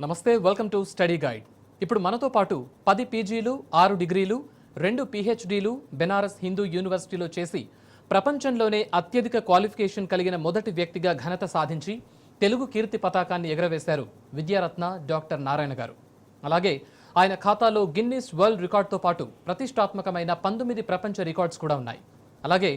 నమస్తే, welcome to study guide. ఇప్పుడు మనతో పాటు 10 పీజీలు, 6 డిగ్రీలు, 2 పీహెచ్డీలు బెనారస్ హిందూ యూనివర్సిటీలో చేసి ప్రపంచంలోనే అత్యధిక క్వాలిఫికేషన్ కలిగిన మొదటి వ్యక్తిగా ఘనత సాధించి తెలుగు కీర్తి పతాకాన్ని ఎగరవేశారు విద్యారత్న డాక్టర్ నారాయణ గారు. అలాగే ఆయన ఖాతాలో గిన్నిస్ వరల్డ్ రికార్డుతో పాటు ప్రతిష్టాత్మకమైన 19 ప్రపంచ రికార్డ్స్ కూడా ఉన్నాయి. అలాగే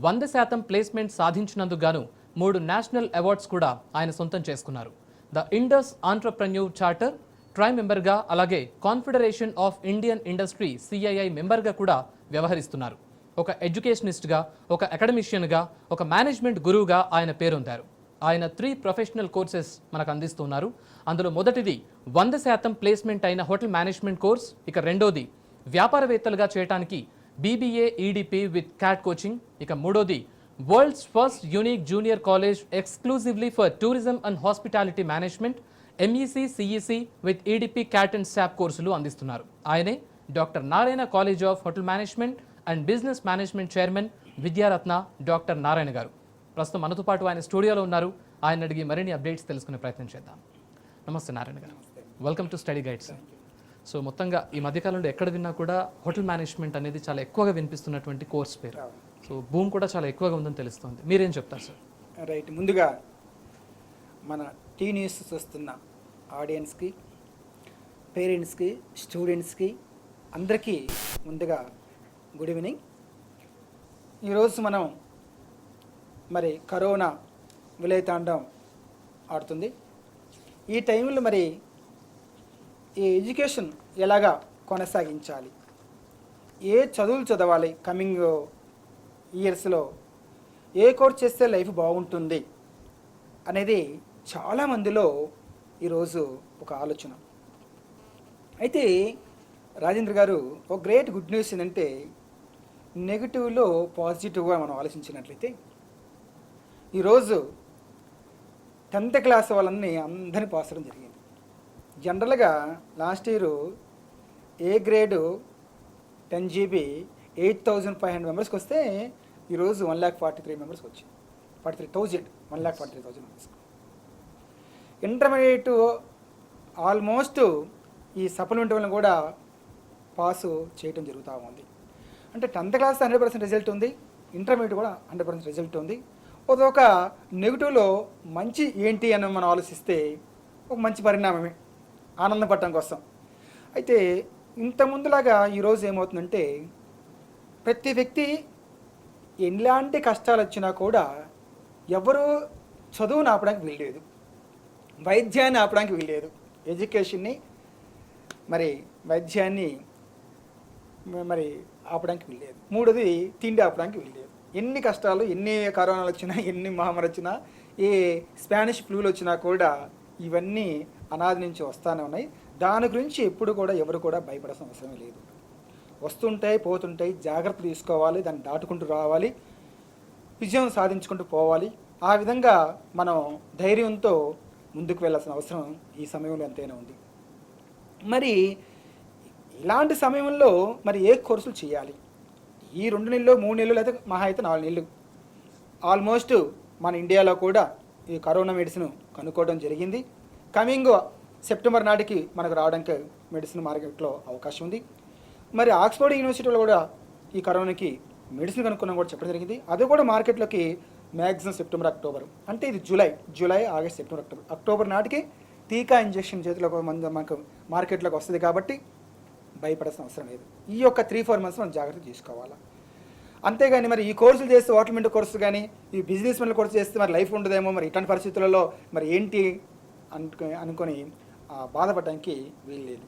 100% ప్లేస్మెంట్ సాధించినందుకు గాను 3 నేషనల్ అవార్డ్స్ కూడా ఆయన సొంతం చేసుకున్నారు. The Indus entrepreneur charter try మెంబర్గా, అలాగే confederation of Indian industry CII మెంబర్గా కూడా వ్యవహరిస్తున్నారు. ఒక ఎడ్యుకేషనిస్ట్గా, ఒక అకాడమిషియన్గా, ఒక మేనేజ్మెంట్ గురువుగా ఆయన పేరొందారు. ఆయన 3 ప్రొఫెషనల్ కోర్సెస్ మనకు అందిస్తున్నారు. అందులో మొదటిది 100% ప్లేస్మెంట్ అయిన హోటల్ మేనేజ్మెంట్ కోర్స్, ఇక రెండోది వ్యాపారవేత్తలుగా చేయడానికి BBA EDP with CAT coaching, ఇక మూడోది world's first unique junior college exclusively for tourism and hospitality management MEC CEC with EDP CAT and SAP కోర్సులు అందిస్తున్నారు. ఆయనే doctor Narayana college of hotel management and business management chairman Vidyaratna doctor Narayana గారు. ప్రస్తుతం మనతో పాటు ఆయన స్టూడియోలో ఉన్నారు. ఆయన అడిగి మరిన్ని అప్డేట్స్ తెలుసుకునే ప్రయత్నం చేద్దాం. నమస్తే నారాయణ గారు, welcome to study guide sir. So మొత్తంగా ఈ మధ్యకాలంలో ఎక్కడ విన్నా కూడా హోటల్ మేనేజ్మెంట్ అనేది చాలా ఎక్కువగా వినిపిస్తున్నటువంటి కోర్స్ పేరు. సో భూమి కూడా చాలా ఎక్కువగా ఉందని తెలుస్తుంది. మీరేం చెప్తారు సార్? రైట్, ముందుగా మన టీ న్యూస్ చూస్తున్న ఆడియన్స్కి, పేరెంట్స్కి, స్టూడెంట్స్కి అందరికీ ముందుగా గుడ్ ఈవినింగ్. ఈరోజు మనం మరి కరోనా విలయతాండం ఆడుతుంది. ఈ టైంలో మరి ఈ ఎడ్యుకేషన్ ఎలాగా కొనసాగించాలి, ఏ చదువులు చదవాలి, కమింగ్ ఇయర్స్లో ఏ కోర్స్ చేస్తే లైఫ్ బాగుంటుంది అనేది చాలామందిలో ఈరోజు ఒక ఆలోచన. అయితే రాజేంద్ర గారు, ఒక గ్రేట్ గుడ్ న్యూస్ ఏంటంటే నెగిటివ్లో పాజిటివ్గా మనం ఆలోచించినట్లయితే ఈరోజు 10th క్లాస్ వాళ్ళని అందరినీ పాస్ అవ్వడం జరిగింది. జనరల్గా last year A grade 10 GB 8,500 మెంబర్స్కి వస్తే ఈరోజు 1,43 మెంబర్స్కి వచ్చింది. 1,43,000 మెంబర్స్. ఇంటర్మీడియట్ ఆల్మోస్ట్ ఈ సప్లిమెంట్ వల్ల కూడా పాసు చేయటం జరుగుతూ ఉంది. అంటే 10th క్లాస్ 100% రిజల్ట్ ఉంది, ఇంటర్మీడియట్ కూడా 100% రిజల్ట్ ఉంది. ఒక నెగిటివ్లో మంచి ఏంటి అని మనం ఆలోచిస్తే ఒక మంచి పరిణామమే, ఆనందపడటం కోసం. అయితే ఇంత ముందులాగా ఈరోజు ఏమవుతుందంటే ప్రతి వ్యక్తి ఎలాంటి కష్టాలు వచ్చినా కూడా ఎవరు చదువుని ఆపడానికి వీల్లేదు, వైద్యాన్ని ఆపడానికి వీల్లేదు, ఎడ్యుకేషన్ని మరి వైద్యాన్ని మరి ఆపడానికి వీల్లేదు, మూడోది తిండి ఆపడానికి వీల్లేదు. ఎన్ని కష్టాలు, ఎన్ని కరోనాలు వచ్చినా, ఎన్ని మహమ్మారి వచ్చినా, ఏ స్పానిష్ ఫ్లూలు వచ్చినా కూడా ఇవన్నీ అనాది నుంచి వస్తూనే ఉన్నాయి. దాని గురించి ఎప్పుడు కూడా ఎవరు కూడా భయపడాల్సిన అవసరం లేదు. వస్తుంటాయి, పోతుంటాయి, జాగ్రత్త తీసుకోవాలి, దాన్ని దాటుకుంటూ రావాలి, విజయం సాధించుకుంటూ పోవాలి. ఆ విధంగా మనం ధైర్యంతో ముందుకు వెళ్ళాల్సిన అవసరం ఈ సమయంలో ఎంతైనా ఉంది. మరి ఇలాంటి సమయంలో మరి ఏ కోర్సులు చేయాలి? ఈ 2 నెలలు, 3 నెలలు, లేదా మహా అయితే 4 నెలలు ఆల్మోస్ట్ మన ఇండియాలో కూడా ఈ కరోనా మెడిసిన్ కనుక్కోవడం జరిగింది. కమింగ్ సెప్టెంబర్ నాటికి మనకు రావడానికి మెడిసిన్ మార్కెట్లో అవకాశం ఉంది. మరి ఆక్స్ఫర్డ్ యూనివర్సిటీలో కూడా ఈ కరోనాకి మెడిసిన్ కనుక్కున్నాం కూడా చెప్పడం జరిగింది. అది కూడా మార్కెట్లోకి మ్యాక్సిమం సెప్టెంబర్, అక్టోబర్, అంటే ఇది జూలై, ఆగస్ట్, సెప్టెంబర్, అక్టోబర్ నాటికి టీకా ఇంజెక్షన్ చేతిలో మనకు మార్కెట్లోకి వస్తుంది. కాబట్టి భయపడాల్సిన అవసరం లేదు. ఈ యొక్క 3-4 మంత్స్ మనం జాగ్రత్త తీసుకోవాలి. అంతేగాని మరి ఈ కోర్సులు చేస్తే, హోటల్ కోర్సు కానీ ఈ బిజినెస్ మెన్ కోర్సు చేస్తే మరి లైఫ్ ఉండదేమో, మరి ఇట్లాంటి పరిస్థితులలో మరి ఏంటి అనుకొని బాధపడడానికి వీల్లేదు.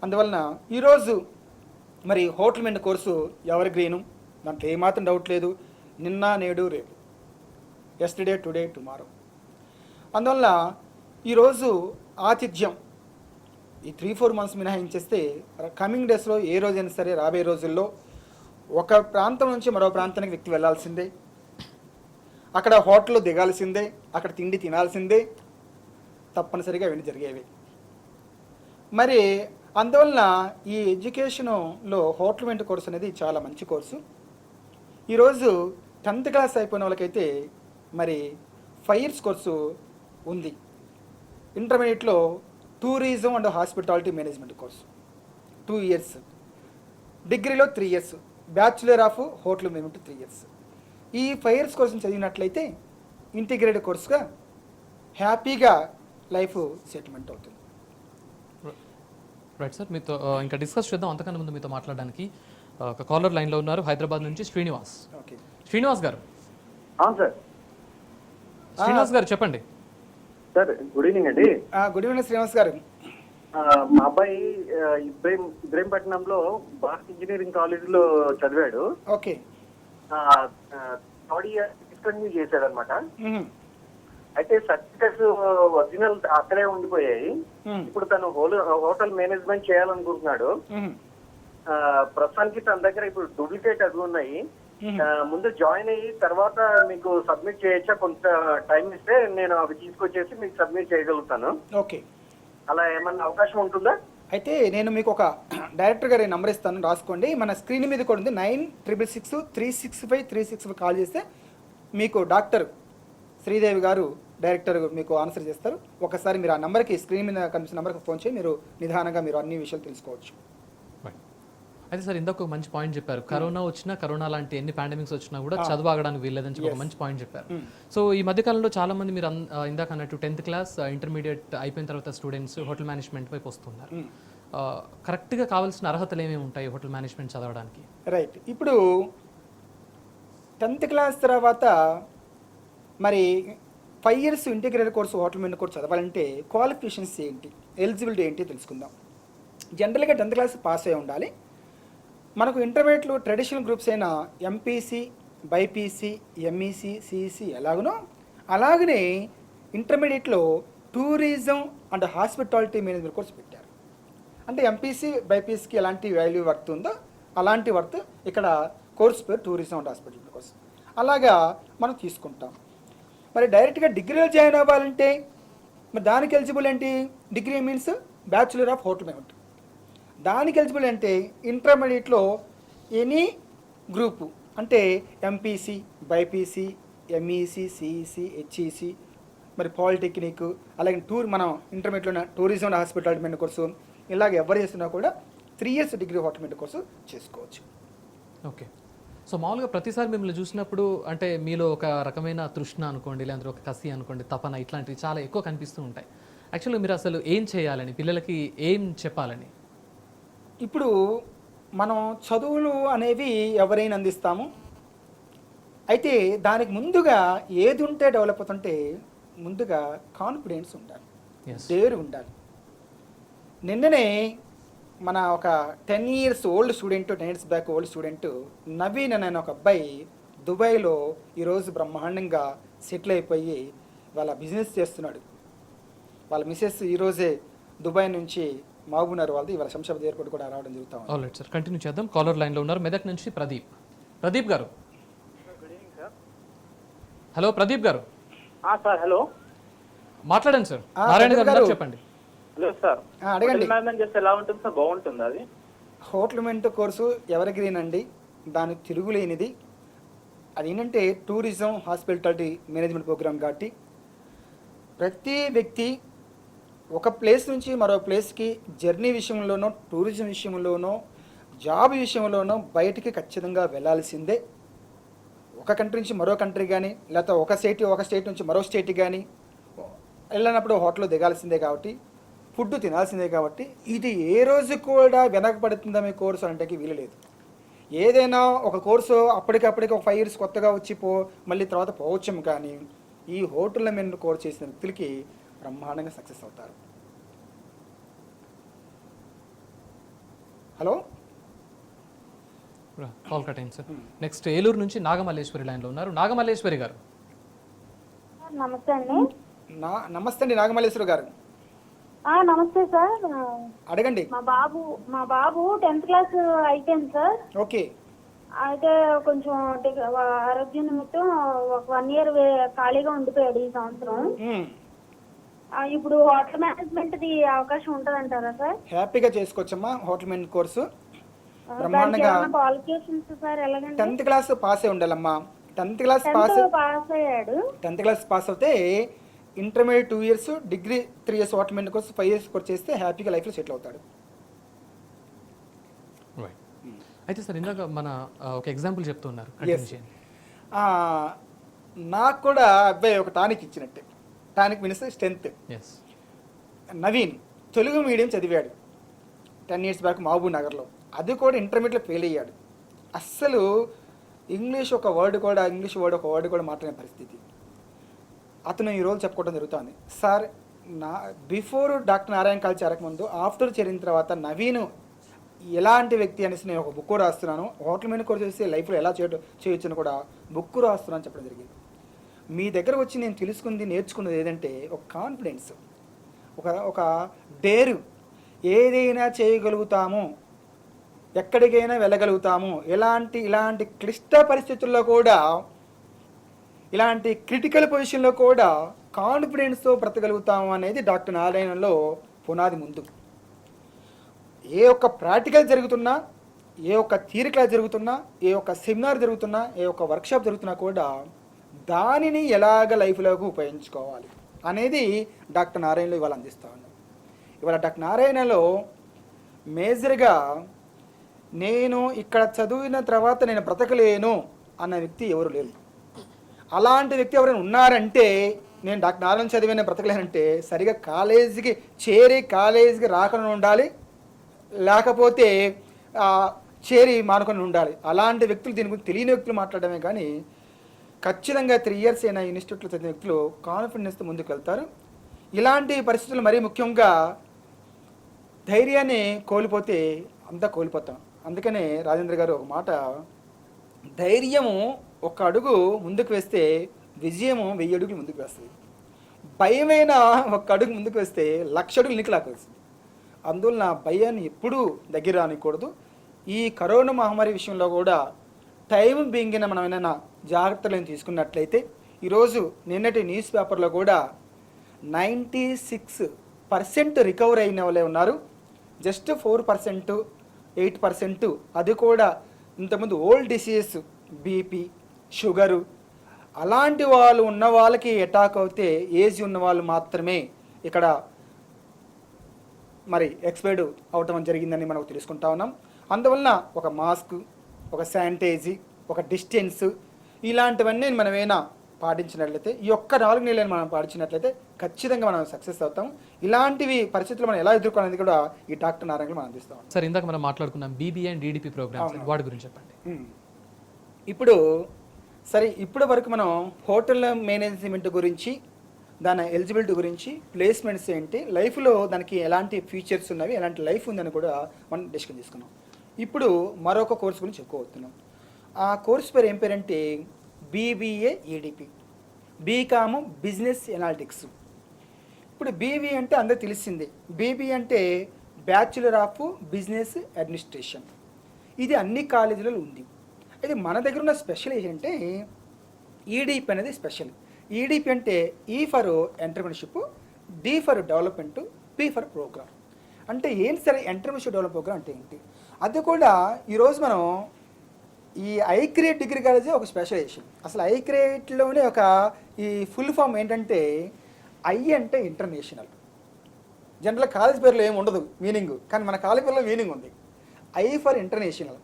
అందువలన ఈరోజు మరి హోటల్ మెన్ కోర్సు ఎవరి గ్రీను, దాంట్లో ఏమాత్రం డౌట్ లేదు. నిన్న, నేడు, రేపు, ఎస్టర్డే, టుడే, టుమారో. అందువల్ల ఈరోజు ఆతిథ్యం ఈ 3-4 మంత్స్ మినహాయించేస్తే కమింగ్ డేస్లో ఏ రోజైనా సరే రాబోయే రోజుల్లో ఒక ప్రాంతం నుంచి మరో ప్రాంతానికి వ్యక్తి వెళ్ళాల్సిందే, అక్కడ హోటల్లో దిగాల్సిందే, అక్కడ తిండి తినాల్సిందే, తప్పనిసరిగా అవన్నీ జరిగేవి. మరి అందువలన ఈ ఎడ్యుకేషన్లో హోటల్ కోర్సు అనేది చాలా మంచి కోర్సు. ఈరోజు 10th క్లాస్ అయిపోయిన వాళ్ళకైతే మరి 5 years కోర్సు ఉంది. ఇంటర్మీడియట్లో tourism and hospitality management course 2 years, డిగ్రీలో 3 years, bachelor of hotel management 3 years. ఈ 5 years కోర్సును చదివినట్లయితే ఇంటిగ్రేటెడ్ కోర్సుగా హ్యాపీగా లైఫ్ సెటిల్మెంట్ అవుతుంది. రైట్ సార్, మీతో ఇంకా డిస్కస్ చేద్దాం. అంతకన్నా ముందు మీతో మాట్లాడడానికి ఒక కాలర్ లైన్లో ఉన్నారు హైదరాబాద్ నుంచి శ్రీనివాస్. ఓకే, శ్రీనివాస్ గారు. సార్. శ్రీనివాస్ గారు చెప్పండి సార్, గుడ్ ఈవినింగ్ అండి. గుడ్ ఈవినింగ్ శ్రీనివాస్ గారు. మా అబ్బాయి ఇబ్రహీంపట్నంలో భారత్ ఇంజనీరింగ్ కాలేజీలో చదివాడు. ఓకే, థర్డ్ ఇయర్ డిస్కంటిన్యూ చేశాడు అనమాట. మ్మ్. అయితే సర్టిఫికెట్స్ ఒరిజినల్ అక్కడే ఉండిపోయాయి. మ్మ్. ఇప్పుడు తను హోటల్ మేనేజ్మెంట్ చేయాలనుకుంటున్నాడు. మ్మ్. ప్రస్తుతానికి తన దగ్గర ఇప్పుడు డూప్లికేట్ అవి ఉన్నాయి. మ్మ్. ముందు జాయిన్ అయ్యి తర్వాత మీకు సబ్మిట్ చేయొచ్చా? కొంత టైం ఇస్తే నేను అవి తీసుకొచ్చేసి మీకు సబ్మిట్ చేయగలుగుతాను. ఓకే, అలా ఏమన్నా అవకాశం ఉంటుందా? అయితే నేను మీకు ఒక డైరెక్టర్ గారి నెంబర్ ఇస్తాను, రాసుకోండి. మన స్క్రీన్ మీద కూడా ఉంది 9666365365 కాల్ చేస్తే మీకు డాక్టర్ శ్రీదేవి గారు డైరెక్టర్ మీకు ఆన్సర్ చేస్తారు. ఒకసారి మీరు ఆ నెంబర్కి, స్క్రీన్ మీద కనిపిస్తున్న నెంబర్కి ఫోన్ చేసి మీరు నిదానంగా మీరు అన్ని విషయాలు తెలుసుకోవచ్చు. అయితే సార్ ఇందాక ఒక మంచి పాయింట్ చెప్పారు. కరోనా వచ్చినా, కరోనా లాంటి ఎన్ని పాండమిక్స్ వచ్చినా కూడా చదువు ఆగడానికి వీల్లేదని చెప్పి ఒక మంచి పాయింట్ చెప్పారు. సో ఈ మధ్య కాలంలో చాలా మంది మీరు ఇందాక అన్నట్టు 10th క్లాస్ ఇంటర్మీడియట్ అయిపోయిన తర్వాత స్టూడెంట్స్ హోటల్ మేనేజ్మెంట్ వైపు వస్తున్నారు. కరెక్ట్గా కావాల్సిన అర్హతలు ఏమేమి ఉంటాయి హోటల్ మేనేజ్మెంట్ చదవడానికి? రైట్, ఇప్పుడు 10th క్లాస్ తర్వాత మరి 5 years integrated course hotel management course చదవాలంటే క్వాలిఫికేషన్స్ ఏంటి, ఎలిజిబిలిటీ ఏంటి తెలుసుకుందాం. జనరల్గా 10th క్లాస్ పాస్ అయి ఉండాలి. మనకు ఇంటర్మీడియట్లో ట్రెడిషనల్ గ్రూప్స్ అయిన ఎంపీసీ, బైపీసీ, ఎంఈసీ, సిఈసీ ఎలాగనో అలాగనే ఇంటర్మీడియట్లో tourism and hospitality management course పెట్టారు. అంటే ఎంపీసీ, బైపీసీకి ఎలాంటి వాల్యూ వర్త్ ఉందో అలాంటి వర్త్ ఇక్కడ కోర్స్ పేరు టూరిజం అండ్ హాస్పిటాలిటీ కోర్స్. అలాగా మనం తీసుకుంటాం. మరి డైరెక్ట్గా డిగ్రీలో జాయిన్ అవ్వాలంటే మరి దానికి ఎలిజిబుల్ ఏంటి? Degree means bachelor of hotel management. దానికి ఎలిజిబుల్ అంటే ఇంటర్మీడియట్లో ఎనీ గ్రూపు అంటే MPC, BiPC, MEC, CEC, HEC, మరి పాలిటెక్నిక్, అలాగే మనం ఇంటర్మీడియట్లో tourism and hospitality management course ఇలాగ ఎవరు చేస్తున్నా కూడా 3 years degree hotel management course చేసుకోవచ్చు. ఓకే, సో మామూలుగా ప్రతిసారి మిమ్మల్ని చూసినప్పుడు అంటే మీలో ఒక రకమైన తృష్ణ అనుకోండి, లేదంటే ఒక కసి అనుకోండి, తపన, ఇట్లాంటివి చాలా ఎక్కువ కనిపిస్తూ ఉంటాయి. యాక్చువల్గా మీరు అసలు ఏం చేయాలని, పిల్లలకి ఏం చెప్పాలని? ఇప్పుడు మనం చదువులు అనేవి ఎవరైనా అందిస్తాము. అయితే దానికి ముందుగా ఏది ఉంటే డెవలప్ అవుతుంటే ముందుగా కాన్ఫిడెన్స్ ఉండాలి, డేర్ ఉండాలి. నిన్ననే మన ఒక 10 years old student, 10 years back old student Naveen అనే ఒక అబ్బాయి దుబాయ్లో ఈరోజు బ్రహ్మాండంగా సెటిల్ అయిపోయి వాళ్ళ బిజినెస్ చేస్తున్నాడు. వాళ్ళ మిసెస్ ఈరోజే దుబాయ్ నుంచి మహబూబ్నగర్ వాళ్ళది ఇవాళ శంషాబాద్ ఎయిర్పోర్ట్ కూడా రావడం జరుగుతాం. ఆల్రైట్ సార్, కంటిన్యూ చేద్దాం. కాలర్ లైన్లో ఉన్నారు మెదక్ నుంచి ప్రదీప్. ప్రదీప్ గారు. హలో ప్రదీప్ గారు. సార్ హలో, మాట్లాడండి సార్. నారాయణ గారు చెప్పండి. హలో సార్, అడగండి. మేనేజ్మెంట్ చేస్తే ఎలా ఉంటుంది సార్? బాగుంటుంది అది. హోటల్ మేనేజ్మెంట్ కోర్సు ఎవరిగ్రీన్ అండి, దానికి తిరుగులేనిది. అది ఏంటంటే టూరిజం హాస్పిటాలిటీ మేనేజ్మెంట్ ప్రోగ్రామ్ కాబట్టి ప్రతి వ్యక్తి ఒక ప్లేస్ నుంచి మరో ప్లేస్కి జర్నీ విషయంలోనో, టూరిజం విషయంలోనో, జాబ్ విషయంలోనో బయటికి ఖచ్చితంగా వెళ్ళాల్సిందే. ఒక కంట్రీ నుంచి మరో కంట్రీ కానీ, లేకపోతే ఒక స్టేట్ నుంచి మరో స్టేట్ కానీ వెళ్ళినప్పుడు హోటల్లో దిగాల్సిందే. కాబట్టి ఫుడ్ తినాల్సిందే. కాబట్టి ఇది ఏ రోజు కూడా వెనకబడుతుందా మీ కోర్సు అంటే వీలు లేదు. ఏదైనా ఒక కోర్సు అప్పటికప్పటికి ఒక 5 years కొత్తగా వచ్చి మళ్ళీ తర్వాత పోవచ్చాము, కానీ ఈ హోటల్ మేనేజ్మెంట్ కోర్స్ చేసిన వ్యక్తులకి బ్రహ్మాండంగా సక్సెస్ అవుతారు. హలో, కాల్ కట్ అయింది సార్. నెక్స్ట్ ఏలూరు నుంచి నాగమల్లేశ్వరి లైన్లో ఉన్నారు. నాగమల్లేశ్వరి గారు. నమస్తే అండి. నమస్తే అండి నాగమల్లేశ్వరి గారు. నమస్తే సార్. అడగండి. మా బాబు 10th క్లాస్ అయిపోయింది సార్. ఓకే. అయితే కొంచెం ఆరోగ్య నిమిత్తం ఒక 1 year ఖాళీగా ఉండిపోయాడు ఈ సంవత్సరం. ఇప్పుడు హోటల్ మేనేజ్మెంట్ ది అవకాశం ఉంటదంటారా సార్? హ్యాపీగా చేసుకోవచ్చమ్మా హోటల్ మేనేజ్మెంట్ కోర్సు. బ్రహ్మాండంగా క్వాలిఫికేషన్స్ సార్ ఎలాగండి? 10th క్లాస్ పాస్ అయి ఉండాలమ్మా. 10th క్లాస్ పాస్ అయ్యాడు. 10th క్లాస్ పాస్ అవుతే intermediate 2 years, degree 3 years, automatic course 5 years course చేస్తే హ్యాపీగా లైఫ్లో సెటిల్ అవుతాడు. అయితే సార్ ఇందాక మన ఒక ఎగ్జాంపుల్ చెప్తున్నారు. నాకు కూడా అబ్బాయి ఒక టానిక్ ఇచ్చినట్టే. Tonic means strength. Naveen Telugu medium చదివాడు 10 ఇయర్స్ బ్యాక్ మహబూబ్ నగర్లో. అది కూడా ఇంటర్మీడియట్లో ఫెయిల్ అయ్యాడు. అస్సలు ఇంగ్లీష్ ఒక వర్డ్ కూడా మాట్లాడే పరిస్థితి. అతను ఈరోజు చెప్పుకోవడం జరుగుతుంది. Sir before doctor Narayana college చేరకముందు, ఆఫ్టర్ చేరిన తర్వాత నవీన్ ఎలాంటి వ్యక్తి అనేసి నేను ఒక బుక్ రాస్తున్నాను. హోటల్ మెనూ కోర్స్ చేసి లైఫ్లో ఎలా చేయొచ్చని కూడా బుక్ రాస్తున్నాను చెప్పడం జరిగింది. మీ దగ్గర వచ్చి నేను నేర్చుకున్నది ఏదంటే ఒక కాన్ఫిడెన్స్, ఒక డేరు, ఏదైనా చేయగలుగుతాము, ఎక్కడికైనా వెళ్ళగలుగుతాము, ఇలాంటి క్లిష్ట పరిస్థితుల్లో కూడా, ఇలాంటి క్రిటికల్ పొజిషన్లో కూడా కాన్ఫిడెన్స్తో బ్రతకగలుగుతాము అనేది డాక్టర్ నారాయణలో పునాది. ముందు ఏ ఒక్క ప్రాక్టికల్ జరుగుతున్నా, ఏ ఒక్క థియరీ క్లాస్ జరుగుతున్నా, ఏ ఒక్క సెమినార్ జరుగుతున్నా, ఏ ఒక్క వర్క్షాప్ జరుగుతున్నా కూడా దానిని ఎలాగ లైఫ్లోకి ఉపయోగించుకోవాలి అనేది డాక్టర్ నారాయణలో ఇవాళ అందిస్తూ ఉన్నాం. ఇవాళ డాక్టర్ నారాయణలో మేజర్గా నేను ఇక్కడ చదివిన తర్వాత నేను బ్రతకలేను అన్న వ్యక్తి ఎవరు లేరు. అలాంటి వ్యక్తి ఎవరైనా ఉన్నారంటే, నేను డాక్టర్ నారాయణ చదివిన బ్రతకలేనంటే సరిగా కాలేజీకి రాకుండా ఉండాలి, లేకపోతే చేరి మానుకొని ఉండాలి. అలాంటి వ్యక్తులు, దీని గురించి తెలియని వ్యక్తులు మాట్లాడమే కానీ ఖచ్చితంగా 3 ఇయర్స్ అయినా ఇన్స్టిట్యూట్లో చదివిన వ్యక్తులు కాన్ఫిడెన్స్తో ముందుకు వెళ్తారు. ఇలాంటి పరిస్థితులు మరీ ముఖ్యంగా ధైర్యాన్ని కోల్పోతే అంతా కోల్పోతాం. అందుకనే రాజేంద్ర గారు ఒక మాట, ధైర్యము ఒక అడుగు ముందుకు వేస్తే విజయము 1000 అడుగులు ముందుకు వేస్తుంది. భయమైన ఒక అడుగు ముందుకు వేస్తే 1,00,000 అడుగులు నిక్కలాకొస్తుంది. అందువలన భయాన్ని ఎప్పుడూ దగ్గర రానికూడదు. ఈ కరోనా మహమ్మారి విషయంలో కూడా టైం బీయింగిన మనం ఏమైనా జాగ్రత్తలను తీసుకున్నట్లయితే, ఈరోజు నిన్నటి న్యూస్ పేపర్లో కూడా 96% రికవర్ అయిన వాళ్ళే ఉన్నారు. జస్ట్ 4%, 8%, అది కూడా ఇంతకుముందు ఓల్డ్ డిసీజెస్, బీపీ, షుగరు, అలాంటి వాళ్ళు ఉన్న వాళ్ళకి అటాక్ అవుతే ఏజ్ ఉన్న వాళ్ళు మాత్రమే ఇక్కడ మరి ఎక్స్పైర్డ్ అవటం జరిగిందని మనం తెలుసుకుంటా ఉన్నాం. అందువలన ఒక మాస్క్, ఒక శానిటైజీ, ఒక డిస్టెన్స్, ఇలాంటివన్నీ మనమైనా పాటించినట్లయితే, ఈ ఒక్క 4 నెలలను మనం పాటించినట్లయితే ఖచ్చితంగా మనం సక్సెస్ అవుతాం. ఇలాంటివి పరిస్థితులు మనం ఎలా ఎదుర్కోవాలని కూడా ఈ డాక్టర్ నారాయణ మనం అందిస్తాం. సార్ ఇందాక మనం మాట్లాడుకున్నాం బీబీఏ అండ్ డీడీపీ ప్రోగ్రామ్స్, వాటి గురించి చెప్పండి. ఇప్పటి వరకు మనం హోటల్ మేనేజ్మెంట్ గురించి, దాని ఎలిజిబిలిటీ గురించి, ప్లేస్మెంట్స్ ఏంటి, లైఫ్లో దానికి ఎలాంటి ఫీచర్స్ ఉన్నవి, ఎలాంటి లైఫ్ ఉందని కూడా మనం డిస్కస్ చేసుకున్నాం. ఇప్పుడు మరొక కోర్స్ గురించి చెప్పుకోవస్తున్నాం. ఆ కోర్స్ పేరు ఏం పేరంటే BBA EDP, BCom business analytics. ఇప్పుడు బీబీ అంటే అందరికి తెలిసిందే, బీబీ అంటే బ్యాచులర్ ఆఫ్ బిజినెస్ అడ్మినిస్ట్రేషన్. ఇది అన్ని కాలేజీలలో ఉంది. అయితే మన దగ్గర ఉన్న స్పెషల్ ఏంటంటే ఈడీపీ అనేది స్పెషల్. ఈడీపీ అంటే E for entrepreneurship, D for development, P for programme. అంటే ఏంటి సరే ఎంటర్ప్రెన్యూర్షిప్ డెవలప్ ప్రోగ్రామ్ అంటే ఏంటి? అది కూడా ఈరోజు మనం ఈ ఐక్రియేట్ డిగ్రీ కాలేజీ ఒక స్పెషలైజేషన్. అసలు ఐక్రియేట్లోనే ఒక ఈ ఫుల్ ఫామ్ ఏంటంటే ఐ అంటే ఇంటర్నేషనల్. జనరల్ కాలేజ్ పేర్లో ఏమి ఉండదు మీనింగ్, కానీ మన కాలేజ్ పేర్లో మీనింగ్ ఉంది. I for international.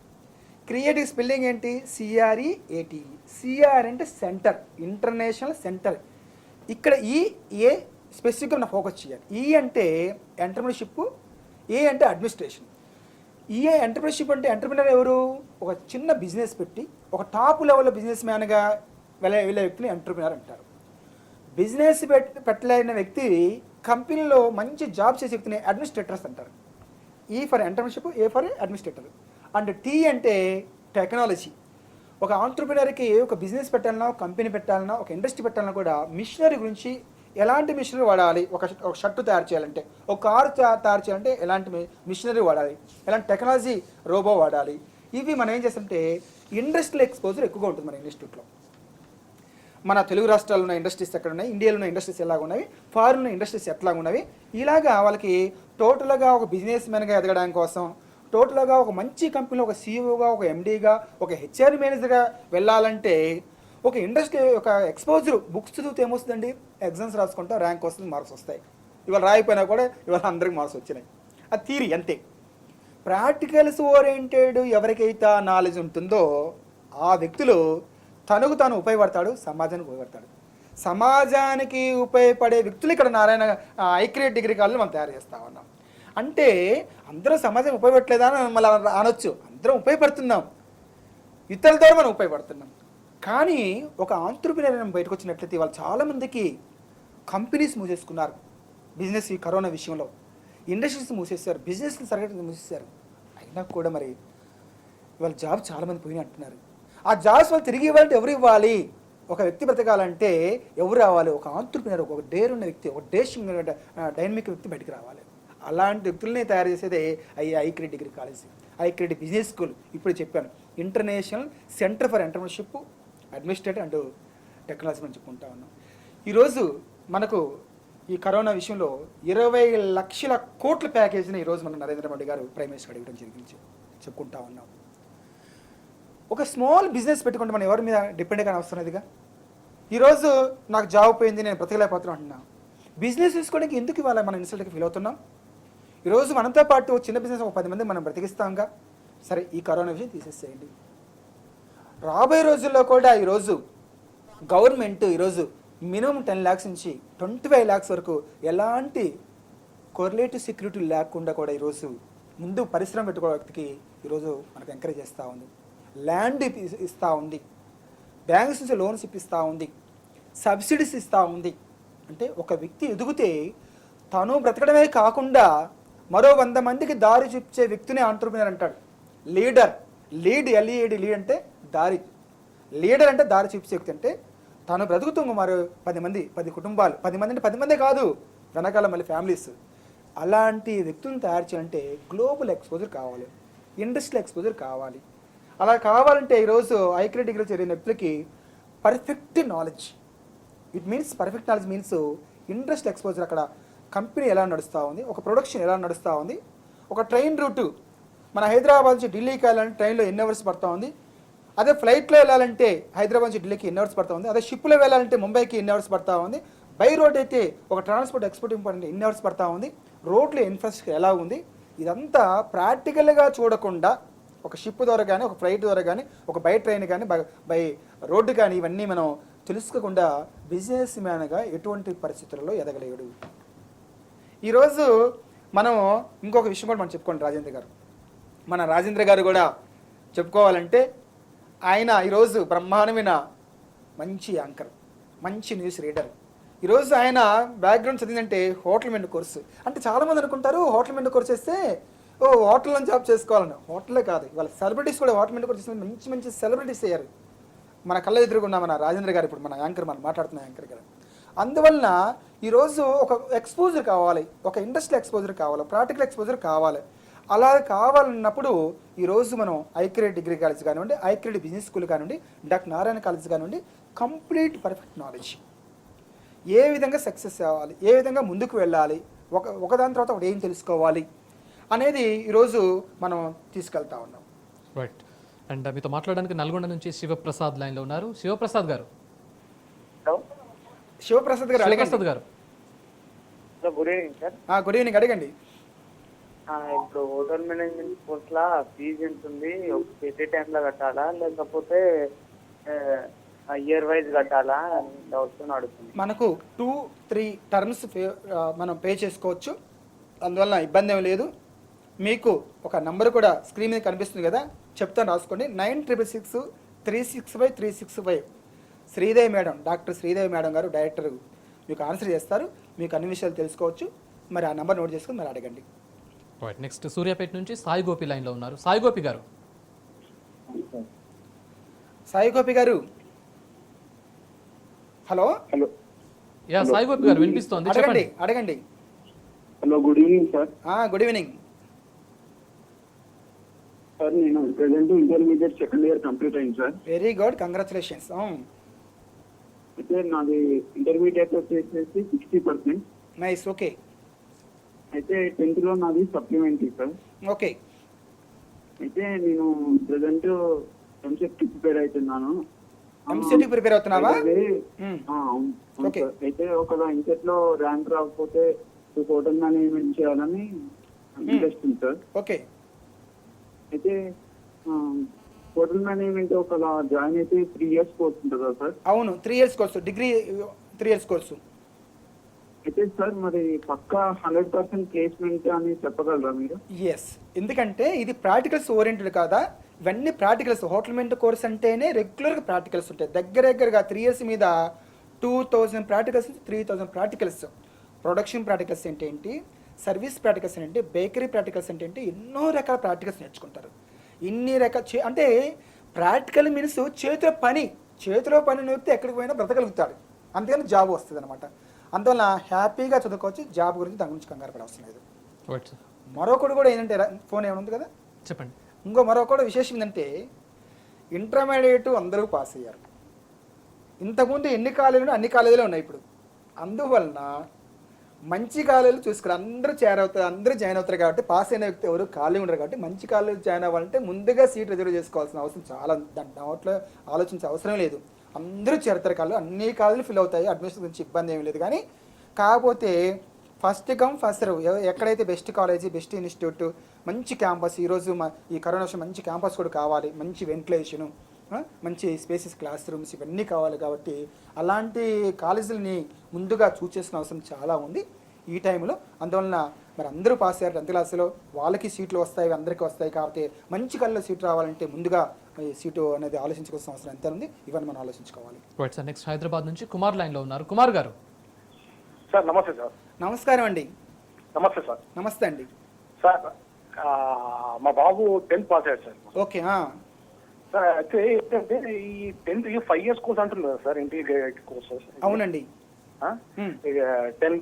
Creative spelling ఏంటి? CREATE. సిఆర్ అంటే సెంటర్, ఇంటర్నేషనల్ సెంటర్. ఇక్కడ ఏ స్పెసిఫిక్గా మనం ఫోకస్ చేయాలి. ఈ అంటే ఎంటర్ప్రెన్యూర్షిప్, ఏ అంటే అడ్మినిస్ట్రేషన్. ఎంటర్ప్రెన్యూర్షిప్ అంటే ఎంటర్ప్రెన్యూర్ ఎవరు? ఒక చిన్న బిజినెస్ పెట్టి ఒక టాప్ లెవెల్లో బిజినెస్ మ్యాన్గా వెళ్ళే వ్యక్తిని ఎంటర్ప్రెన్యూర్ అంటారు. బిజినెస్ పెట్టలేని వ్యక్తి కంపెనీలో మంచి జాబ్ చేసే వ్యక్తిని అడ్మినిస్ట్రేటర్స్ అంటారు. E for entrepreneurship, A for administrator. And T అంటే టెక్నాలజీ. ఒక ఆంటర్ప్రెన్యూర్కి ఒక బిజినెస్ పెట్టాలన్నా, ఒక కంపెనీ పెట్టాలన్నా, ఒక ఇండస్ట్రీ పెట్టాలన్నా కూడా మిషనరీ గురించి, ఎలాంటి మిషనరీ వాడాలి, ఒక షర్టు తయారు చేయాలంటే, ఒక కారు తయారు చేయాలంటే ఎలాంటి మిషనరీ వాడాలి, ఎలాంటి టెక్నాలజీ రోబో వాడాలి, ఇవి మనం ఏం చేస్తుంటే ఇండస్ట్రియల్ ఎక్స్పోజర్ ఎక్కువగా ఉంటుంది మన ఇన్స్టిట్యూట్లో. మన తెలుగు రాష్ట్రాల్లో ఉన్న ఇండస్ట్రీస్ ఎక్కడ ఉన్నాయి, ఇండియాలో ఉన్న ఇండస్ట్రీస్ ఎలాగ ఉన్నవి, ఫారిన్ ఉన్న ఇండస్ట్రీస్ ఎట్లాగ ఉన్నవి, ఇలాగా వాళ్ళకి టోటల్గా ఒక బిజినెస్ మ్యాన్గా ఎదగడానికి కోసం, టోటల్గా ఒక మంచి కంపెనీలో ఒక సీఈఓగా, ఒక ఎండీగా, ఒక హెచ్ఆర్ మేనేజర్గా వెళ్ళాలంటే ఒక ఇండస్ట్రీ ఒక ఎక్స్పోజర్ బుక్స్ చదివితే ఏమొస్తుందండి, ఎగ్జామ్స్ రాసుకుంటా ర్యాంక్ వస్తుంది, మార్క్స్ వస్తాయి. ఇవాళ రాయిపోయినా కూడా ఇవాళ అందరికి మార్క్స్ వచ్చినాయి. అది థియరీ అంతే. ప్రాక్టికల్స్ ఓరియంటెడ్ ఎవరికైతే నాలెడ్జ్ ఉంటుందో ఆ వ్యక్తులు తనకు తాను ఉపయోగపడతాడు, సమాజానికి ఉపయోగపడతాడు. సమాజానికి ఉపయోగపడే వ్యక్తులు ఇక్కడ నారాయణ ఐక్రియేట్ డిగ్రీ కాలేజ్ మనం తయారు చేస్తా ఉన్నాం. అంటే అందరూ సమాజం ఉపయోగపడలేదా అని మళ్ళీ అనొచ్చు. అందరం ఉపయోగపడుతున్నాం, ఇతరుల ద్వారా మనం ఉపయోగపడుతున్నాం. కానీ ఒక ఆంట్రప్రెన్యూర్ బయటకు వచ్చినట్లయితే వాళ్ళు చాలామందికి కంపెనీస్ మూసేసుకున్నారు. బిజినెస్ ఈ కరోనా విషయంలో ఇండస్ట్రీస్ మూసేశారు, బిజినెస్ని సరిగ్గా మూసేశారు. అయినా కూడా మరి వాళ్ళ జాబ్ చాలామంది పోయినా అంటున్నారు. ఆ జాబ్స్ వాళ్ళు తిరిగి ఇవ్వాలంటే ఎవరు ఇవ్వాలి? ఒక వ్యక్తి బ్రతకాలంటే ఎవరు రావాలి? ఒక ఆంట్రప్రెన్యూర్, ఒక డేర్ ఉన్న వ్యక్తి, ఒక డేషింగ్ డైనమిక్ వ్యక్తి బయటకు రావాలి. అలాంటి వ్యక్తులనే తయారు చేసేదే iCreate degree college, iCreate business school. ఇప్పుడు చెప్పాను, international centre for entrepreneurship, administrative and technology మనం చెప్పుకుంటా ఉన్నాం. ఈరోజు మనకు ఈ కరోనా విషయంలో 20 లక్షల కోట్ల ప్యాకేజీని ఈరోజు మన నరేంద్ర మోడీ గారు ప్రైమ్ మినిస్టర్ అడగడం జరిగింది చెప్పుకుంటా ఉన్నాం. ఒక స్మాల్ బిజినెస్ పెట్టుకుంటే మనం ఎవరి మీద డిపెండ్ కానీ అవసరం లేదుగా. ఈరోజు నాకు జాబ్ పోయింది, నేను బ్రతకలేకపోతున్నాను అంటున్నా. బిజినెస్ తీసుకోవడానికి ఎందుకు ఇవాళ మనం ఇన్సల్ట్గా ఫీల్ అవుతున్నాం? ఈరోజు మనతో పాటు చిన్న బిజినెస్ ఒక 10 మంది మనం బ్రతికిస్తాంగా. సరే, ఈ కరోనా విషయం తీసేసేయండి. రాబోయే రోజుల్లో కూడా ఈరోజు గవర్నమెంట్ ఈరోజు మినిమం 10 lakhs నుంచి 25 lakhs వరకు ఎలాంటి కొరిలేటివ్ సెక్యూరిటీ లేకుండా కూడా ఈరోజు ముందు పరిశ్రమ పెట్టుకోవడం వ్యక్తికి ఈరోజు మనకు ఎంకరేజ్ చేస్తూ ఉంది. ల్యాండ్ ఇస్తూ ఉంది, బ్యాంక్స్ నుంచి లోన్స్ ఇప్పిస్తూ ఉంది, సబ్సిడీస్ ఇస్తూ ఉంది. అంటే ఒక వ్యక్తి ఎదిగితే తను బ్రతకడమే కాకుండా మరో 100 మందికి దారి చూపించే వ్యక్తిని ఆంట్రప్రెన్యూర్ అంటాడు. లీడర్, లీడ్, ఎల్ఈడి, లీడ్ అంటే దారి. లీడర్ అంటే దారి చూపించే వ్యక్తి. అంటే తను బ్రతుకుతూ మరో 10 మంది, 10 కుటుంబాలు, 10 మంది అంటే 10 మందే కాదు, వెనకాల మళ్ళీ ఫ్యామిలీస్, అలాంటి వ్యక్తులను తయారు చేయాలంటే గ్లోబల్ ఎక్స్పోజర్ కావాలి, ఇండస్ట్రియల్ ఎక్స్పోజర్ కావాలి. అలా కావాలంటే ఈరోజు ఐక్రియేట్ డిగ్రీ చేరిన వ్యక్తులకి perfect knowledge, it means perfect knowledge means industrial exposure. అక్కడ కంపెనీ ఎలా నడుస్తూ ఉంది, ఒక ప్రొడక్షన్ ఎలా నడుస్తూ ఉంది, ఒక ట్రైన్ రూటు మన హైదరాబాద్ నుంచి ఢిల్లీకి వెళ్ళాలంటే ట్రైన్లో ఎన్ని అవర్స్ పడుతూ ఉంది, అదే ఫ్లైట్లో వెళ్ళాలంటే హైదరాబాద్ నుంచి ఢిల్లీకి ఎన్ని అవర్స్ పడుతూ ఉంది, అదే షిప్లో వెళ్ళాలంటే ముంబైకి ఎన్ని అవర్స్ పడుతూ ఉంది, బై రోడ్ అయితే ఒక ట్రాన్స్పోర్ట్ ఎక్స్పోర్ట్ ఇంపార్టెంట్ ఎన్ని అవర్స్ పడుతూ ఉంది, రోడ్లో ఇన్ఫ్రాస్ట్రక్చర్ ఎలా ఉంది. ఇదంతా ప్రాక్టికల్గా చూడకుండా ఒక షిప్ ద్వారా కానీ, ఒక ఫ్లైట్ ద్వారా కానీ, ఒక బై ట్రైన్ కానీ, బై రోడ్డు కానీ ఇవన్నీ మనం తెలుసుకోకుండా బిజినెస్ మ్యాన్గా ఎటువంటి పరిస్థితుల్లో ఎదగలేడు. ఈరోజు మనం ఇంకొక విషయం కూడా మనం చెప్పుకోండి. రాజేంద్ర గారు, మన రాజేంద్ర గారు కూడా చెప్పుకోవాలంటే ఆయన ఈరోజు బ్రహ్మాండమైన మంచి యాంకర్, మంచి న్యూస్ రీడర్. ఈరోజు ఆయన బ్యాక్గ్రౌండ్ చదివిందంటే హోటల్ మెనూ కోర్సు. అంటే చాలామంది అనుకుంటారు హోటల్ మెనూ కోర్స్ చేస్తే హోటల్లో జాబ్ చేసుకోవాలని. హోటలే కాదు, ఇవాళ సెలబ్రిటీస్ కూడా హోటల్ మెనూ కోర్స్ చేసిన మంచి మంచి సెలబ్రిటీస్ అయ్యారు. మన కళ్ళ ఎదురుగున్న మన రాజేంద్ర గారు, ఇప్పుడు మన యాంకర్, మనం మాట్లాడుతున్న యాంకర్ గారు. అందువలన ఈరోజు ఒక ఎక్స్పోజర్ కావాలి, ఒక ఇండస్ట్రియల్ ఎక్స్పోజర్ కావాలి, ప్రాక్టికల్ ఎక్స్పోజర్ కావాలి. అలా కావాలన్నప్పుడు ఈరోజు మనం ఐక్రియేట్ డిగ్రీ కాలేజ్ కానివ్వండి, ఐక్రియేట్ బిజినెస్ స్కూల్ కానివ్వండి, డాక్టర్ నారాయణ కాలేజ్ కానివ్వండి, కంప్లీట్ పర్ఫెక్ట్ నాలెడ్జ్, ఏ విధంగా సక్సెస్ అవ్వాలి, ఏ విధంగా ముందుకు వెళ్ళాలి, ఒకదాని తర్వాత ఒకటి ఏం తెలుసుకోవాలి అనేది ఈరోజు మనం తీసుకెళ్తా ఉన్నాం. రైట్. అండ్ మీతో మాట్లాడడానికి నల్గొండ నుంచి శివప్రసాద్ లైన్లో ఉన్నారు. శివప్రసాద్ గారు. శివప్రసాద్ గారు శివప్రసాద్ గారు, good evening sir. Good evening, అడగండి. ఇప్పుడు హోటల్ మేనేజ్మెంట్ కోర్స్ లా ఫీజు ఎంత ఉంది? ప్రతి టైంలో కట్టాలా లేకపోతే ఇయర్ వైజ్ కట్టాలా? డౌట్స్ అడుగుతుంది. మనకు 2-3 టర్మ్స్ మనం పే చేసుకోవచ్చు, అందువల్ల ఇబ్బంది ఏమి లేదు. మీకు ఒక నంబర్ కూడా స్క్రీన్ మీద కనిపిస్తుంది కదా, చెప్తాను, రాసుకోండి. 9666365365. Sridevi madam, doctor Sridevi madam గారు డైరెక్టర్ మీకు ఆన్సర్ చేస్తారు. మీకు అన్ని విషయాలు తెలుసుకోవచ్చు. మరి ఆ నెంబర్ నోట్ చేసుకుని మరి అడగండి. రైట్. నెక్స్ట్ సూర్యాపేట నుంచి సాయి గోపి లైన్లో ఉన్నారు. సాయి గోపి గారు. Sai Gopi garu, hello. Hello. Yeah Sai Gopi garu, వినిపిస్తోంది, అడగండి. చెప్పండి. అడగండి. Hello, good evening sir. Good evening sir, నేను present intermediate second year complete అయింది సార్. Very good, congratulations. అయితే నాది ఇంటర్మీడియట్ వచ్చేసి 60%. Nice, okay. అయితే 10th లో నాది సప్లిమెంటరీ సార్. ఓకే. అయితే నేను ప్రెసెంట్ ఎంసెట్ ప్రిపేర్ అవుతున్నాను. ఎంసెట్కి ప్రిపేర్ అవుతున్నావా? అయితే మ్మ్. అవును ఓకే. సార్. అయితే ఒకవేళ ఇంటర్ లో ర్యాంక్ రాకపోతే హోటల్ మేనేజ్మెంట్ చేయాలని ఇంట్రెస్ట్ ఉంది సార్. ఓకే. అయితే హోటల్ మేనేజ్మెంట్ ఒకవేళ జాయిన్ అయితే 3 years కోర్స్ ఉంటుందా సార్? అవును, 3 years course, degree 3 years course. అయితే సార్ మరి పక్కా 100% ప్లేస్మెంట్ అని చెప్పగలరా మీరు? ఎస్, ఎందుకంటే ఇది ప్రాక్టికల్స్ ఓరియంటెడ్ కాదా, ఇవన్నీ ప్రాక్టికల్స్. హోటల్ మేనేజ్మెంట్ కోర్స్ అంటేనే రెగ్యులర్గా ప్రాక్టికల్స్ ఉంటాయి. దగ్గరగా 3 years మీద 2000 ప్రాక్టికల్స్, 3000 ప్రాక్టికల్స్. ప్రొడక్షన్ ప్రాక్టికల్స్ అంటే ఏంటి, సర్వీస్ ప్రాక్టికల్స్ అంటే, బేకరీ ప్రాక్టికల్స్ అంటే ఏంటి, ఎన్నో రకాల ప్రాక్టికల్స్ నేర్చుకుంటారు. ఇన్ని రకాల అంటే ప్రాక్టికల్ మీన్స్ చేతిలో పని నేర్పితే ఎక్కడికి పోయినా బ్రతకగలుగుతాడు, అంతేగాని జాబ్ వస్తుంది అనమాట. అందువల్ల హ్యాపీగా చదువుకోవచ్చు, జాబ్ గురించి దాని గురించి కంగారు పడే అవసరం లేదు. రైట్ సార్, మరొకటి కూడా ఏంటంటే, ఫోన్ ఏమైనా ఉంది కదా చెప్పండి. మరొకటి విశేషం ఏంటంటే, ఇంటర్మీడియట్ అందరూ పాస్ అయ్యారు. ఇంతకుముందు ఎన్ని కాలేజీలు అన్ని కాలేజీలు ఉన్నాయి ఇప్పుడు. అందువలన మంచి కాలేజీలు చూసుకుని అందరూ జాయిన్ అవుతారు కాబట్టి, పాస్ అయిన వ్యక్తి ఎవరు ఖాళీ ఉండరు కాబట్టి, మంచి కాలేజీ జాయిన్ అవ్వాలంటే ముందుగా సీట్ రిజర్వ్ చేసుకోవాల్సిన అవసరం చాలా, దాంట్లో ఆలోచించే అవసరం లేదు. అందరూ చేరతారు కాలేజీలు, అన్ని కాలేజీలు ఫిల్ అవుతాయి, అడ్మిషన్ గురించి ఇబ్బంది ఏమీ లేదు. కానీ కాకపోతే ఫస్ట్ కమ్ ఫస్ట్ సర్వ్, ఎక్కడైతే బెస్ట్ కాలేజీ, బెస్ట్ ఇన్స్టిట్యూట్, మంచి క్యాంపస్, ఈరోజు ఈ కరోనా వచ్చి మంచి క్యాంపస్ కూడా కావాలి, మంచి వెంటిలేషను, మంచి స్పేసెస్, క్లాస్ రూమ్స్, ఇవన్నీ కావాలి. కాబట్టి అలాంటి కాలేజీలని ముందుగా చూస్ చేసుకునే అవసరం చాలా ఉంది ఈ టైంలో. అందువలన మరి అందరూ పాస్ అయ్యారు 10th క్లాస్లో, వాళ్ళకి సీట్లు వస్తాయి, అందరికీ వస్తాయి. కాబట్టి మంచి కళ్ళలో సీట్ రావాలంటే ముందుగా ఈ సీటు అనేది ఆలోచించుకోవాల్సిన అవసరం ఎంత ఉంది, ఇవన్నీ మనం ఆలోచించుకోవాలి. రైట్ సార్, నెక్స్ట్ హైదరాబాద్ నుంచి కుమార్ లైన్లో ఉన్నారు. కుమార్ గారు. సార్ నమస్తే సార్. నమస్కారం అండి. నమస్తే సార్. నమస్తే అండి. సార్ మా బాబు 10th పాస్ అయ్యాడు సార్. ఓకే. సార్ అయితే ఏంటంటే ఈ 10th 5 years కోర్స్ అంటున్నారు సార్, ఇంటిగ్రేటెడ్ కోర్స్. అవునండి. 10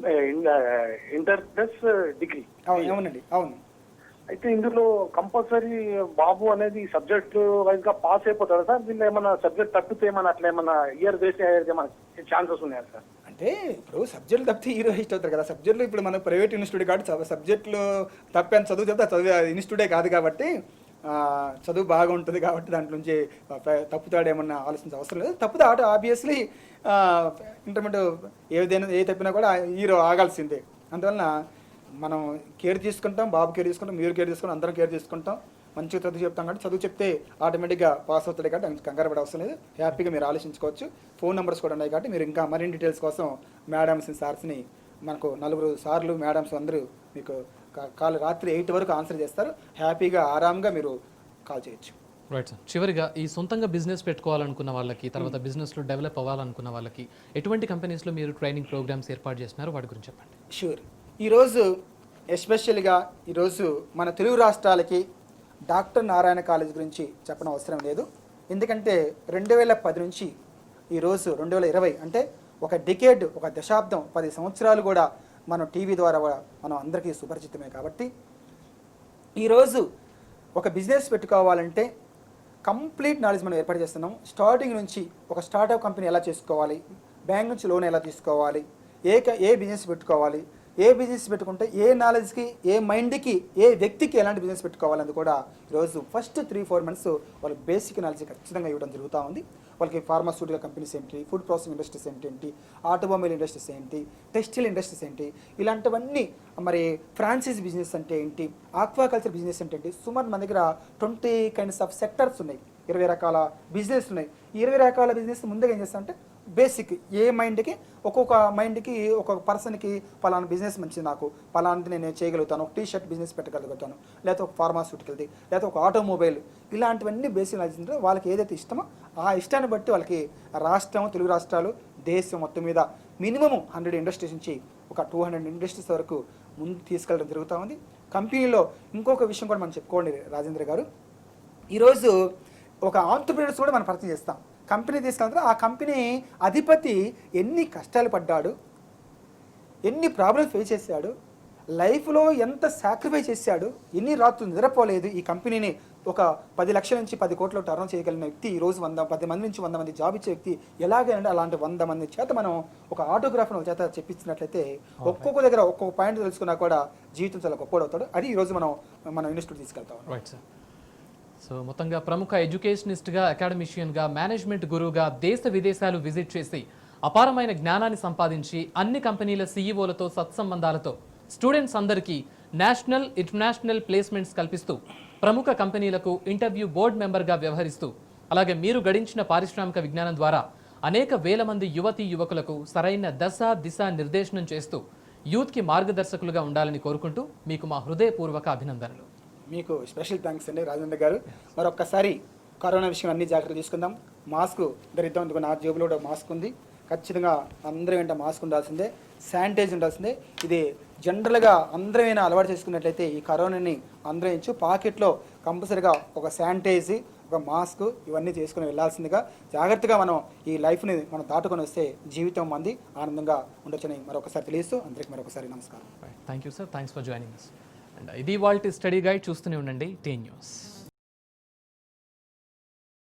ఇంటర్ ప్లస్ డిగ్రీ. అవునండి, అవును. అయితే ఇందులో కంపల్సరీ బాబు అనేది సబ్జెక్ట్ వైజ్ గా పాస్ అయిపోతాడు సార్? దీనిలో ఏమైనా సబ్జెక్ట్ తప్పితే ఏమైనా అట్లా ఏమైనా ఇయర్ వేస్ట్ అయ్యేది ఏమైనా ఛాన్సెస్ ఉన్నాయా సార్? అంటే ఇప్పుడు సబ్జెక్టులు తప్పితే హీరో హిస్ట్ అవుతారు కదా. సబ్జెక్టులు ఇప్పుడు మన ప్రైవేట్ ఇన్స్టిట్యూట్ కాబట్టి సబ్జెక్టులు తప్పని చదువు చెప్తే చదువు ఇన్స్టిట్యూటే కాదు కాబట్టి చదువు బాగా ఉంటుంది కాబట్టి దాంట్లో నుంచి తప్పుతాడేమన్నా ఆలోచించే అవసరం లేదు. తప్పుతా ఆట ఆబ్వియస్లీ ఇంటర్మీడియట్ ఏ తప్పినా కూడా హీరో ఆగాల్సిందే. అందువలన మనం కేర్ తీసుకుంటాం, బాబు కేర్ తీసుకుంటాం, మీరు కేర్ తీసుకుంటాం, అందరం కేర్ తీసుకుంటాం, మంచిగా చదువు చెప్తాం కాబట్టి చదువు చెప్తే ఆటోమేటిక్గా పాస్ అవుతాడు కాబట్టి దానికి కంగారు పడే అవసరం లేదు. హ్యాపీగా మీరు ఆలోచించుకోవచ్చు. ఫోన్ నెంబర్స్ కూడా ఉన్నాయి కాబట్టి మీరు ఇంకా మరిన్ని డీటెయిల్స్ కోసం మేడమ్స్ని, సార్స్ని, మనకు 4 సార్లు మేడమ్స్ అందరూ మీకు కాల్ రాత్రి 8 వరకు ఆన్సర్ చేస్తారు. హ్యాపీగా ఆరాంగా మీరు కాల్ చేయొచ్చు. రైట్ సార్, చివరిగా ఈ సొంతంగా బిజినెస్ పెట్టుకోవాలనుకున్న వాళ్ళకి, తర్వాత బిజినెస్లో డెవలప్ అవ్వాలనుకున్న వాళ్ళకి ఎటువంటి కంపెనీస్లో మీరు ట్రైనింగ్ ప్రోగ్రామ్స్ ఏర్పాటు చేస్తున్నారు, వాటి గురించి చెప్పండి. షూర్. ఈరోజు ఎస్పెషల్గా ఈరోజు మన తెలుగు రాష్ట్రాలకి డాక్టర్ నారాయణ కాలేజ్ గురించి చెప్పడం అవసరం లేదు. ఎందుకంటే 2010 నుంచి ఈరోజు 2020 అంటే ఒక డికేడ్, ఒక దశాబ్దం, 10 సంవత్సరాలు కూడా మనం టీవీ ద్వారా మనం అందరికీ సుపరిచితమే. కాబట్టి ఈరోజు ఒక బిజినెస్ పెట్టుకోవాలంటే కంప్లీట్ నాలెడ్జ్ మనం ఏర్పాటు చేస్తున్నాం. స్టార్టింగ్ నుంచి ఒక స్టార్టప్ కంపెనీ ఎలా చేసుకోవాలి, బ్యాంక్ నుంచి లోన్ ఎలా తీసుకోవాలి, ఏ బిజినెస్ పెట్టుకోవాలి, ఏ బిజినెస్ పెట్టుకుంటే ఏ నాలెడ్జ్కి, ఏ మైండ్కి, ఏ వ్యక్తికి ఎలాంటి బిజినెస్ పెట్టుకోవాలని కూడా ఈరోజు ఫస్ట్ 3-4 months వాళ్ళకి బేసిక్ నాలెడ్జ్ ఖచ్చితంగా ఇవ్వడం జరుగుతూ ఉంది. వాళ్ళకి ఫార్మాస్యూటికల్ కంపెనీస్ ఏంటి, ఫుడ్ ప్రాసెసింగ్ ఇండస్ట్రీస్ ఏంటి, ఆటోమొబైల్ ఇండస్ట్రీస్ ఏంటి, టెక్స్టైల్ ఇండస్ట్రీస్ ఏంటి, ఇలాంటివన్నీ, మరి ఫ్రాన్సైజ్ బిజినెస్ అంటే ఏంటి, ఆక్వాకల్చర్ బిజినెస్ అంటే ఏంటి, సుమారు మన దగ్గర 20 kinds ఆఫ్ సెక్టర్స్ ఉన్నాయి, 20 రకాల బిజినెస్ ఉన్నాయి. ఈ 20 రకాల బిజినెస్ ముందుగా ఏం చేస్తామంటే బేసిక్ ఏ మైండ్కి, ఒక్కొక్క మైండ్కి, ఒక్కొక్క పర్సన్కి పలానా బిజినెస్ మంచిది, నాకు పలాంటి నేను చేయగలుగుతాను, ఒక టీ-షర్ట్ బిజినెస్ పెట్టగలుగుతాను, లేకపోతే ఒక ఫార్మాస్యూటికల్ది, లేకపోతే ఒక ఆటోమొబైల్, ఇలాంటివన్నీ బేసిక్ నాలెడ్జ్ ఉంటే వాళ్ళకి ఏదైతే ఇష్టమో ఆ ఇష్టాన్ని బట్టి వాళ్ళకి రాష్ట్రం, తెలుగు రాష్ట్రాలు, దేశం మొత్తం మీద మినిమం 100 ఇండస్ట్రీస్ నుంచి ఒక 200 ఇండస్ట్రీస్ వరకు ముందు తీసుకెళ్ళడం జరుగుతూ ఉంది. కంపెనీలో ఇంకొక విషయం కూడా మనం చెప్పుకోండి రాజేంద్ర గారు, ఈరోజు ఒక ఆంటర్‌ప్రెన్యూర్స్ కూడా మనం పరిచయం చేస్తాం. కంపెనీ తీసుకెళ్తారు, ఆ కంపెనీ అధిపతి ఎన్ని కష్టాలు పడ్డాడు, ఎన్ని ప్రాబ్లమ్స్ ఫేస్ చేశాడు, లైఫ్లో ఎంత సాక్రిఫైస్ చేశాడు, ఎన్ని రాత్రులు నిద్రపోలేదు, ఈ కంపెనీని ఒక 10 లక్షల నుంచి 10 కోట్ల టర్న్ చేయగలిగిన వ్యక్తి ఈరోజు 10 మంది నుంచి 100 మంది జాబ్ ఇచ్చే వ్యక్తి ఎలాగైనా అలాంటి 100 మంది చేత మనం ఒక ఆటోగ్రాఫ్ను చేత చెప్పించినట్లయితే ఒక్కొక్క దగ్గర ఒక్కొక్క పాయింట్ తెలుసుకున్నా కూడా జీవితం చాలా గొప్పడవుతాడు. అది ఈరోజు మనం ఇన్స్టిట్యూట్ తీసుకెళ్తాం. Right sir. సో మొత్తంగా ప్రముఖ ఎడ్యుకేషనిస్ట్గా, అకాడమిషియన్గా, మేనేజ్మెంట్ గురువుగా దేశ విదేశాలు విజిట్ చేసి అపారమైన జ్ఞానాన్ని సంపాదించి అన్ని కంపెనీల సీఈఓలతో సత్సంబంధాలతో స్టూడెంట్స్ అందరికీ నేషనల్, ఇంటర్నేషనల్ ప్లేస్మెంట్స్ కల్పిస్తూ ప్రముఖ కంపెనీలకు ఇంటర్వ్యూ బోర్డు మెంబర్గా వ్యవహరిస్తూ అలాగే మీరు గడించిన పారిశ్రామిక విజ్ఞానం ద్వారా అనేక వేల మంది యువతీ యువకులకు సరైన దిశ నిర్దేశనం చేస్తూ యూత్కి మార్గదర్శకులుగా ఉండాలని కోరుకుంటూ మీకు మా హృదయపూర్వక అభినందనలు. మీకు స్పెషల్ థ్యాంక్స్ అండి రాజేంద్ర గారు. మరొక్కసారి కరోనా విషయం అన్ని జాగ్రత్తలు తీసుకుందాం. మాస్క్ ధరిద్దాం. ఎందుకు నా జేబులో కూడా మాస్క్ ఉంది. ఖచ్చితంగా అందరం వెంట మాస్క్ ఉండాల్సిందే, శానిటైజ్ ఉండాల్సిందే. ఇది జనరల్గా అందరమైనా అలవాటు చేసుకున్నట్లయితే ఈ కరోనాని అందరం ఇచ్చు పాకెట్లో కంపల్సరీగా ఒక శానిటైజ్, ఒక మాస్క్ ఇవన్నీ చేసుకుని వెళ్ళాల్సిందిగా జాగ్రత్తగా మనం ఈ లైఫ్ని మనం దాటుకొని వస్తే జీవితం మంది ఆనందంగా ఉండొచ్చని మరొకసారి తెలియస్తూ అందరికీ మరొకసారి నమస్కారం. Thank you sir, thanks for joining us. And ఇది వాళ్ళ స్టడీ గైడ్. చూస్తూనే ఉండండి టీ న్యూస్.